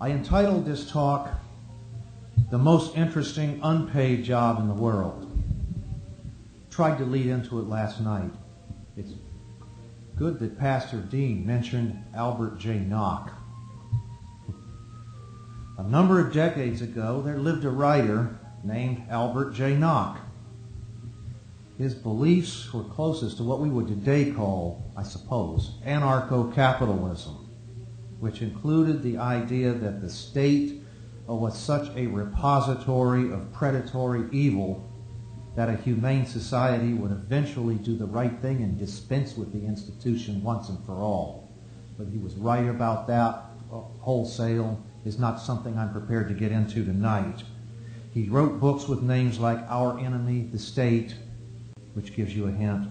I entitled this talk, "The Most Interesting Unpaid Job in the World." Tried to lead into it last night. It's good that Pastor Dean mentioned Albert J. Nock. A number of decades ago, there lived a writer named Albert J. Nock. His beliefs were closest to what we would today call, I suppose, anarcho-capitalism, which included the idea that the state was such a repository of predatory evil that a humane society would eventually do the right thing and dispense with the institution once and for all. But he was right about that wholesale. Is not something I'm prepared to get into tonight. He wrote books with names like Our Enemy, the State, which gives you a hint.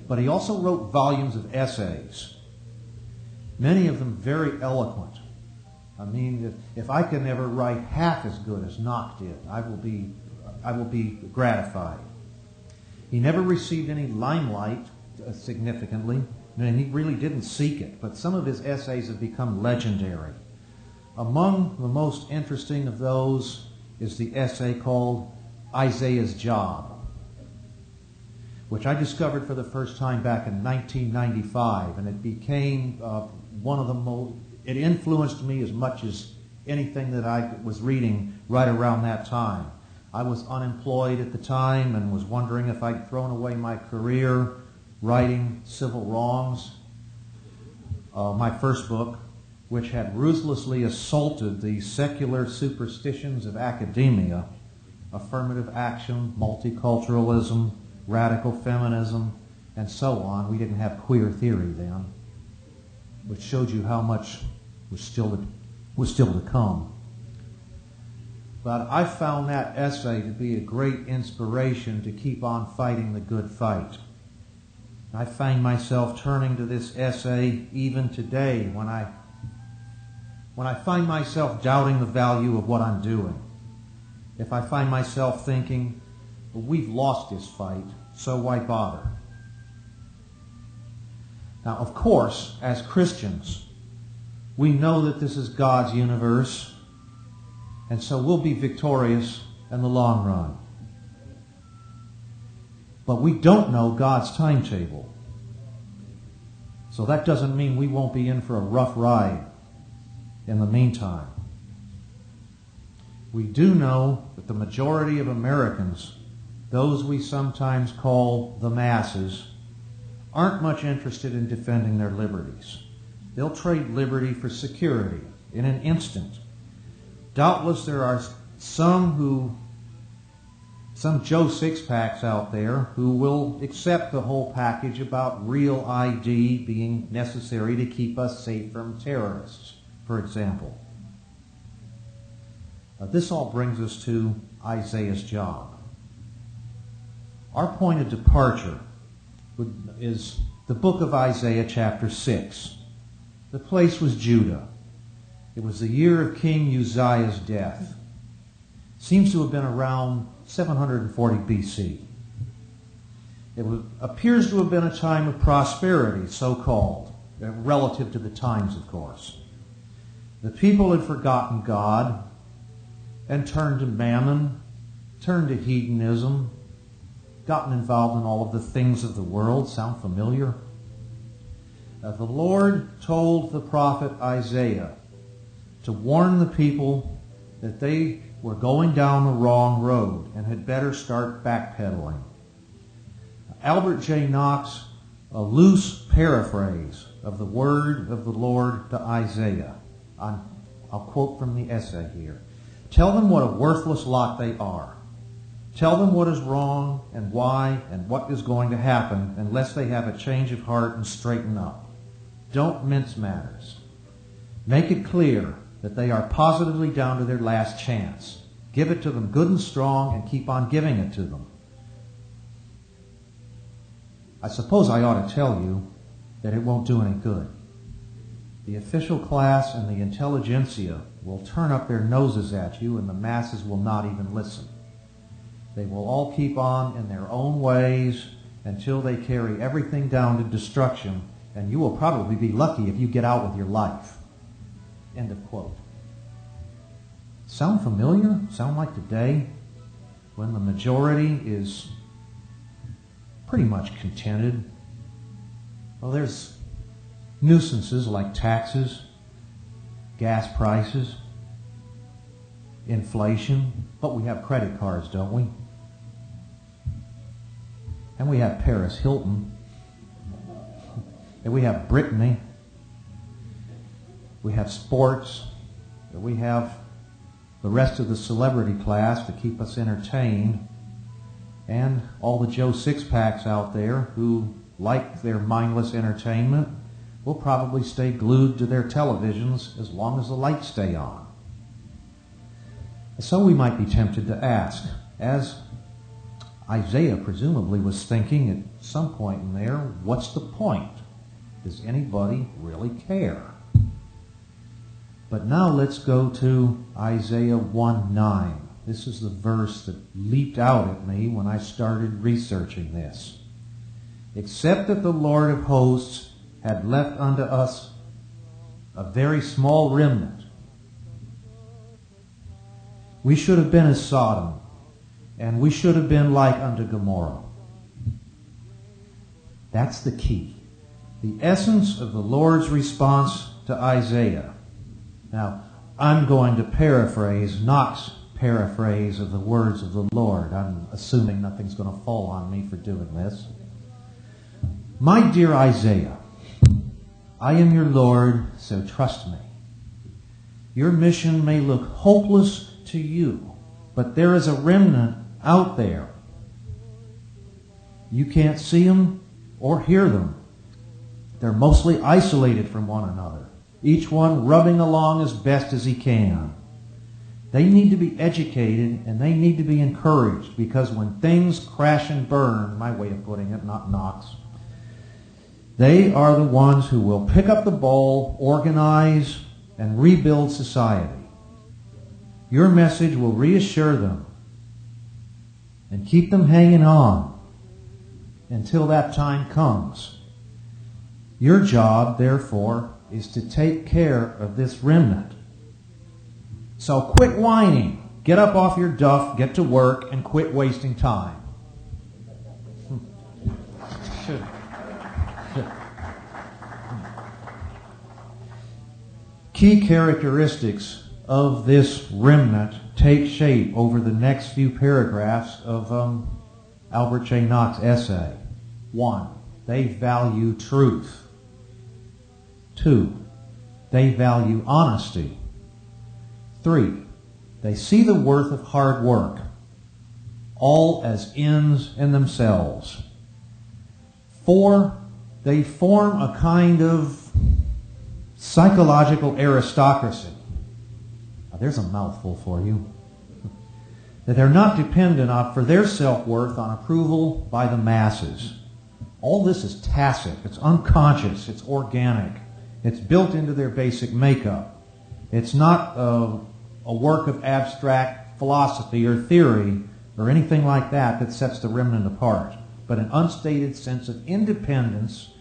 But he also wrote volumes of essays, many of them very eloquent. I mean, if I can ever write half as good as Nock did, I will be gratified. He never received any limelight significantly, and he really didn't seek it, but some of his essays have become legendary. Among the most interesting of those is the essay called Isaiah's Job, which I discovered for the first time back in 1995, and it became one of the most, it influenced me as much as anything that I was reading right around that time. I was unemployed at the time and was wondering if I'd thrown away my career writing civil wrongs. My first book, which had ruthlessly assaulted the secular superstitions of academia, affirmative action, multiculturalism, radical feminism, and so on. We didn't have queer theory then, which showed you how much was still to come. But I found that essay to be a great inspiration to keep on fighting the good fight. I find myself turning to this essay even today when I find myself doubting the value of what I'm doing. If I find myself thinking, well, we've lost this fight, so why bother? Now, of course, as Christians, we know that this is God's universe, and so we'll be victorious in the long run. But we don't know God's timetable. So that doesn't mean we won't be in for a rough ride in the meantime. We do know that the majority of Americans, those we sometimes call the masses, aren't much interested in defending their liberties. They'll trade liberty for security in an instant. Doubtless there are some Joe Sixpacks out there who will accept the whole package about real ID being necessary to keep us safe from terrorists, for example. This all brings us to Isaiah's job. Our point of departure is the book of Isaiah chapter 6. The place was Judah. It was the year of King Uzziah's death. Seems to have been around 740 BC. It appears to have been a time of prosperity, so-called, relative to the times, of course. The people had forgotten God and turned to mammon, turned to hedonism, gotten involved in all of the things of the world. Sound familiar? The Lord told the prophet Isaiah to warn the people that they were going down the wrong road and had better start backpedaling. Albert J. Nock's a loose paraphrase of the word of the Lord to Isaiah. I'll quote from the essay here. Tell them what a worthless lot they are. Tell them what is wrong and why and what is going to happen unless they have a change of heart and straighten up. Don't mince matters. Make it clear that they are positively down to their last chance. Give it to them good and strong and keep on giving it to them. I suppose I ought to tell you that it won't do any good. The official class and the intelligentsia will turn up their noses at you and the masses will not even listen. They will all keep on in their own ways until they carry everything down to destruction, and you will probably be lucky if you get out with your life. End of quote. Sound familiar? Sound like today, when the majority is pretty much contented? Well, there's nuisances like taxes, gas prices, inflation, but we have credit cards, don't we? And we have Paris Hilton, and we have Brittany, we have sports, and we have the rest of the celebrity class to keep us entertained, and all the Joe Six-Packs out there who like their mindless entertainment will probably stay glued to their televisions as long as the lights stay on. So we might be tempted to ask, as Isaiah presumably was thinking at some point in there, what's the point? Does anybody really care? But now let's go to Isaiah 1:9. This is the verse that leaped out at me when I started researching this. Except that the Lord of hosts had left unto us a very small remnant, we should have been as Sodom, and we should have been like unto Gomorrah. That's the key. The essence of the Lord's response to Isaiah. Now, I'm going to paraphrase Knox's paraphrase of the words of the Lord. I'm assuming nothing's going to fall on me for doing this. My dear Isaiah, I am your Lord, so trust me. Your mission may look hopeless to you, but there is a remnant out there. You can't see them or hear them. They're mostly isolated from one another, each one rubbing along as best as he can. They need to be educated and they need to be encouraged, because when things crash and burn, my way of putting it, not Knox, they are the ones who will pick up the ball, organize, and rebuild society. Your message will reassure them and keep them hanging on until that time comes. Your job, therefore, is to take care of this remnant. So quit whining, get up off your duff, get to work, and quit wasting time. Key characteristics of this remnant take shape over the next few paragraphs of Albert J. Nock's essay. 1, they value truth. 2, they value honesty. 3, they see the worth of hard work, all as ends in themselves. 4, they form a kind of psychological aristocracy. Now, there's a mouthful for you. That they're not dependent on for their self-worth on approval by the masses. All this is tacit, it's unconscious, it's organic, it's built into their basic makeup. It's not a work of abstract philosophy or theory or anything like that that sets the remnant apart, but an unstated sense of independence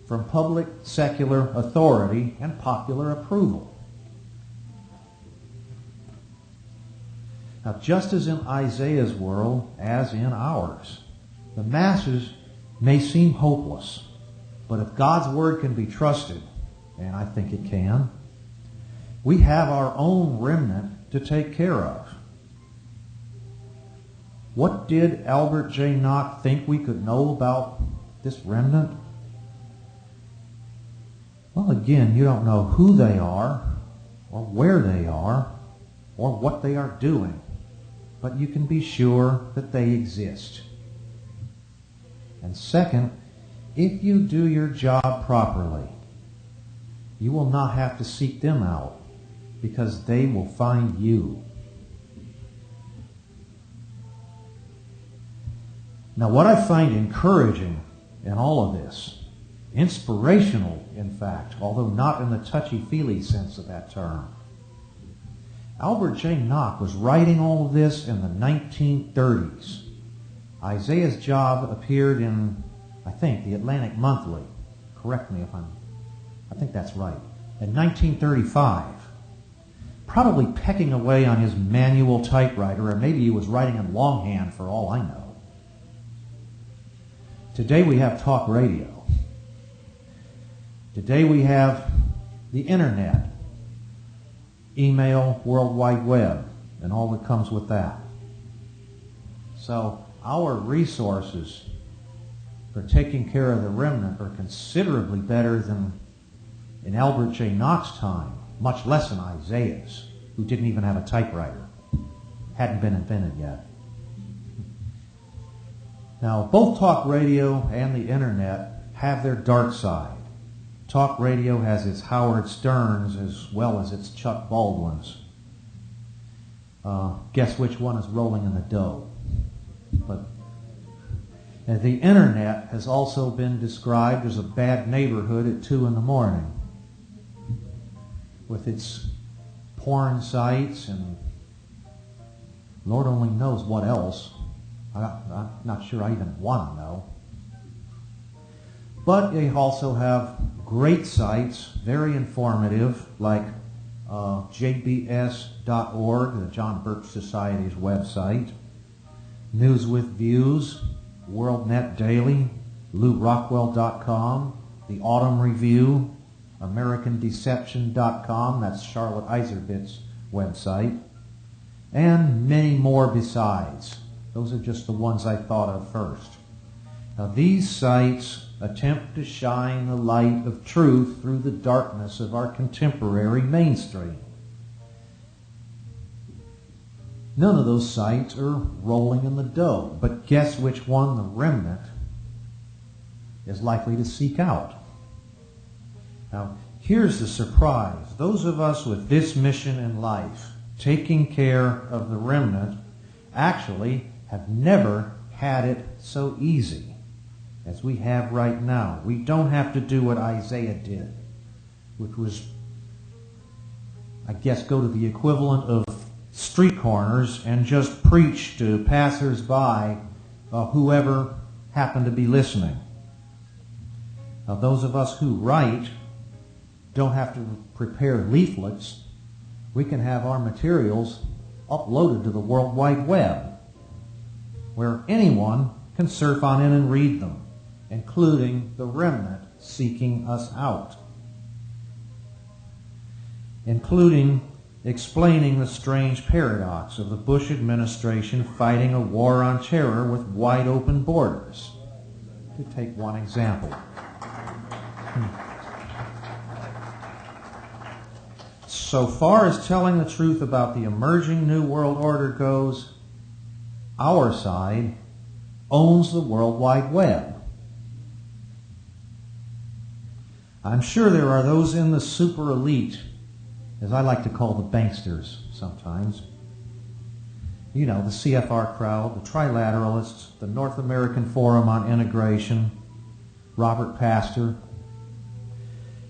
from public secular authority and popular approval. Now, just as in Isaiah's world, as in ours, the masses may seem hopeless, but if God's word can be trusted, and I think it can, we have our own remnant to take care of. What did Albert J. Nock think we could know about this remnant? Well, again, you don't know who they are, or where they are, or what they are doing, but you can be sure that they exist. And second, if you do your job properly, you will not have to seek them out, because they will find you. Now, what I find encouraging in all of this, inspirational, in fact, although not in the touchy-feely sense of that term, Albert J. Nock was writing all of this in the 1930s. Isaiah's job appeared in, I think, the Atlantic Monthly. Correct me if I think that's right. In 1935. probably pecking away on his manual typewriter, or maybe he was writing in longhand for all I know. Today we have talk radio. Today we have the internet, email, World Wide Web, and all that comes with that. So our resources for taking care of the remnant are considerably better than in Albert J. Nock's time, much less in Isaiah's, who didn't even have a typewriter. Hadn't been invented yet. Now, both talk radio and the internet have their dark side. Talk radio has its Howard Sterns as well as its Chuck Baldwins. Guess which one is rolling in the dough? But the internet has also been described as a bad neighborhood at 2 in the morning, with its porn sites and Lord only knows what else. I'm not sure I even want to know. But they also have great sites, very informative, like jbs.org, the John Birch Society's website, News with Views, WorldNet Daily, LouRockwell.com, The Autumn Review, AmericanDeception.com, that's Charlotte Iserbyt's website, and many more besides. Those are just the ones I thought of first. Now these sites attempt to shine the light of truth through the darkness of our contemporary mainstream. None of those sites are rolling in the dough, but guess which one the remnant is likely to seek out? Now, here's the surprise. Those of us with this mission in life, taking care of the remnant, actually have never had it so easy as we have right now. We don't have to do what Isaiah did, which was, I guess, go to the equivalent of street corners and just preach to passers-by, whoever happened to be listening. Now, those of us who write don't have to prepare leaflets. We can have our materials uploaded to the World Wide Web, where anyone can surf on in and read them, including the remnant seeking us out, including explaining the strange paradox of the Bush administration fighting a war on terror with wide open borders. To take one example. So far as telling the truth about the emerging New World Order goes, our side owns the World Wide Web. I'm sure there are those in the super elite, as I like to call the banksters sometimes. You know, the CFR crowd, the Trilateralists, the North American Forum on Integration, Robert Pastor.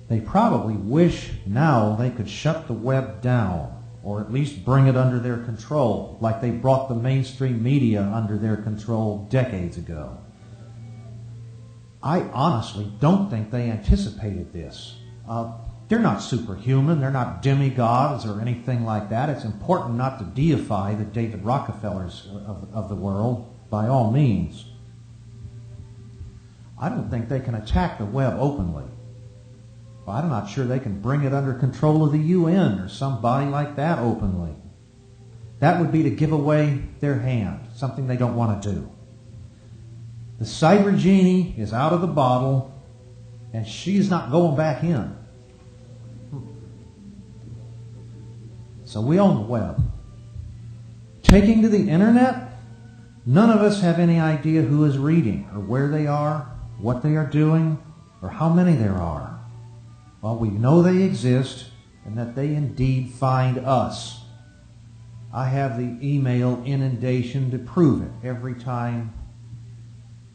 They probably wish now they could shut the web down, or at least bring it under their control, like they brought the mainstream media under their control decades ago. I honestly don't think they anticipated this. They're not superhuman, they're not demigods or anything like that. It's important not to deify the David Rockefellers of the world, by all means. I don't think they can attack the web openly. Well, I'm not sure they can bring it under control of the UN or somebody like that openly. That would be to give away their hand, something they don't want to do. The cyber genie is out of the bottle, and she's not going back in. So we own the web. Taking to the internet, none of us have any idea who is reading, or where they are, what they are doing, or how many there are. Well, we know they exist, and that they indeed find us. I have the email inundation to prove it every time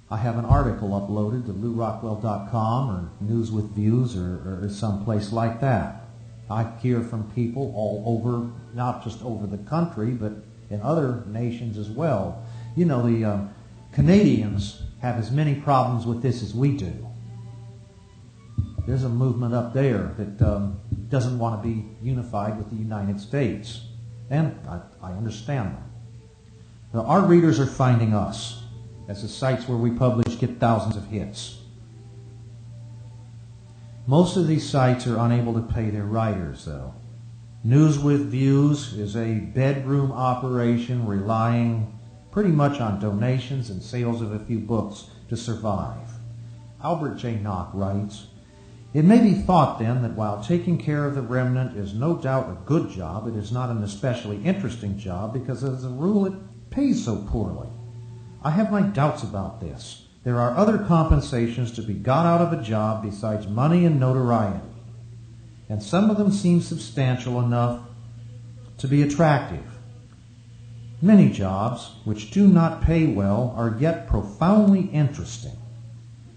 I have an article uploaded to LouRockwell.com or News with Views or someplace like that. I hear from people all over, not just over the country, but in other nations as well. You know, the Canadians have as many problems with this as we do. There's a movement up there that doesn't want to be unified with the United States. And I understand that. Now, our readers are finding us, as the sites where we publish get thousands of hits. Most of these sites are unable to pay their writers, though. News with Views is a bedroom operation relying pretty much on donations and sales of a few books to survive. Albert J. Nock writes, "It may be thought, then, that while taking care of the remnant is no doubt a good job, it is not an especially interesting job because, as a rule, it pays so poorly. I have my doubts about this. There are other compensations to be got out of a job besides money and notoriety, and some of them seem substantial enough to be attractive. Many jobs, which do not pay well, are yet profoundly interesting,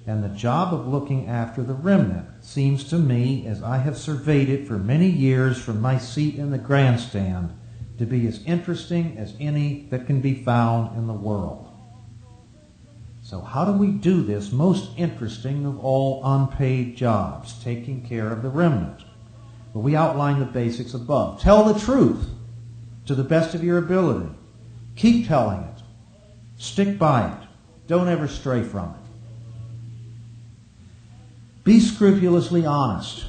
and the job of looking after the remnant seems to me, as I have surveyed it for many years from my seat in the grandstand, to be as interesting as any that can be found in the world." So how do we do this most interesting of all unpaid jobs, taking care of the remnant? Well, we outline the basics above. Tell the truth to the best of your ability. Keep telling it. Stick by it. Don't ever stray from it. Be scrupulously honest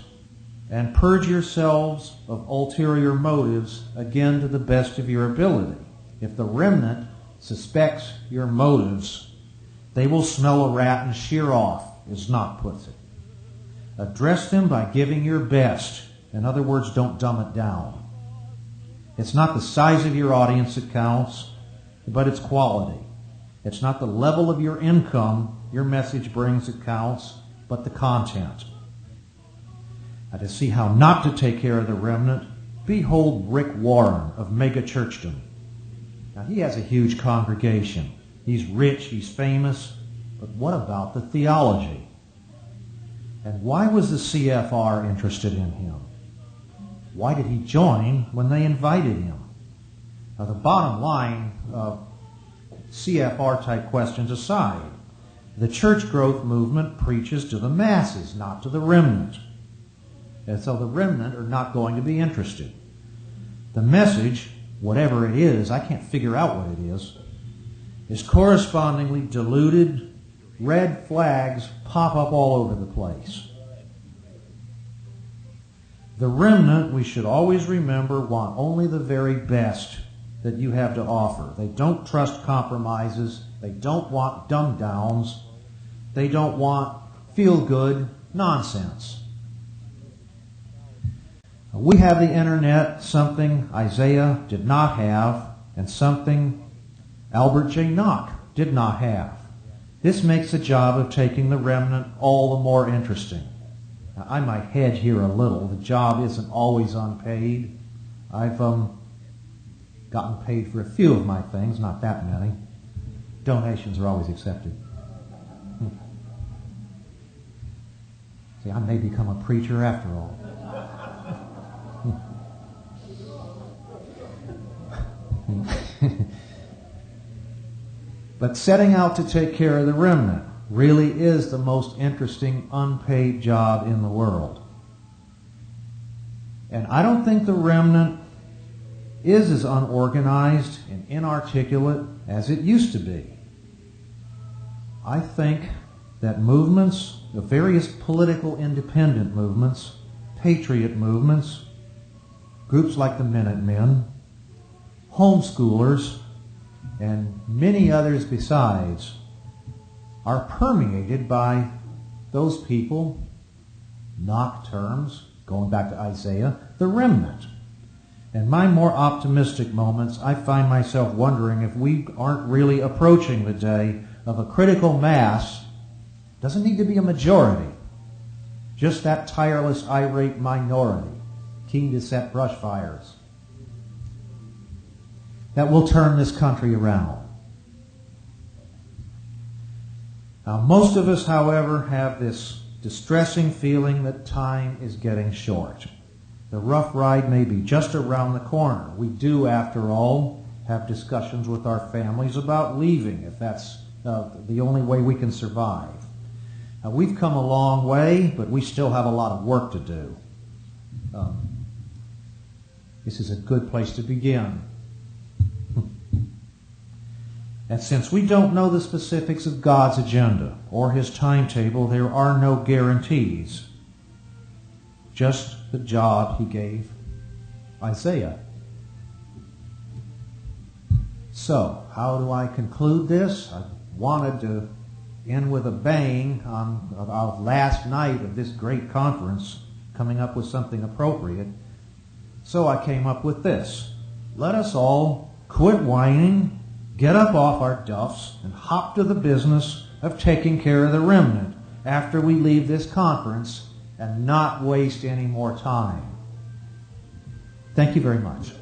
and purge yourselves of ulterior motives, again to the best of your ability. If the remnant suspects your motives, they will smell a rat and sheer off, as Nock puts it. Address them by giving your best. In other words, don't dumb it down. It's not the size of your audience that counts, but its quality. It's not the level of your income your message brings that counts, but the content. Now, to see how not to take care of the remnant, behold Rick Warren of Mega Churchdom. Now, he has a huge congregation. He's rich, he's famous, but what about the theology? And why was the CFR interested in him? Why did he join when they invited him? Now, the bottom line, CFR-type questions aside, the church growth movement preaches to the masses, not to the remnant. And so the remnant are not going to be interested. The message, whatever it is, I can't figure out what it is correspondingly diluted. Red flags pop up all over the place. The remnant, we should always remember, want only the very best that you have to offer. They don't trust compromises. They don't want dumb-downs. They don't want feel-good nonsense. We have the internet, something Isaiah did not have, and something Albert J. Nock did not have. This makes the job of taking the remnant all the more interesting. Now, I might hedge here a little. The job isn't always unpaid. I've gotten paid for a few of my things, not that many. Donations are always accepted. See, I may become a preacher after all. But setting out to take care of the remnant really is the most interesting unpaid job in the world. And I don't think the remnant is as unorganized and inarticulate as it used to be. I think that movements, the various political independent movements, patriot movements, groups like the Minutemen, homeschoolers, and many others besides, are permeated by those people, Nock terms, going back to Isaiah, the remnant. In my more optimistic moments, I find myself wondering if we aren't really approaching the day of a critical mass. Doesn't need to be a majority, just that tireless, irate minority, keen to set brush fires, that will turn this country around. Now, most of us, however, have this distressing feeling that time is getting short. The rough ride may be just around the corner. We do, after all, have discussions with our families about leaving, if that's the only way we can survive. We've come a long way, but we still have a lot of work to do. This is a good place to begin. And since we don't know the specifics of God's agenda or His timetable, there are no guarantees. Just the job He gave Isaiah. So, how do I conclude this? I wanted to end with a bang on our last night of this great conference, coming up with something appropriate. So I came up with this. Let us all quit whining, get up off our duffs, and hop to the business of taking care of the remnant after we leave this conference and not waste any more time. Thank you very much.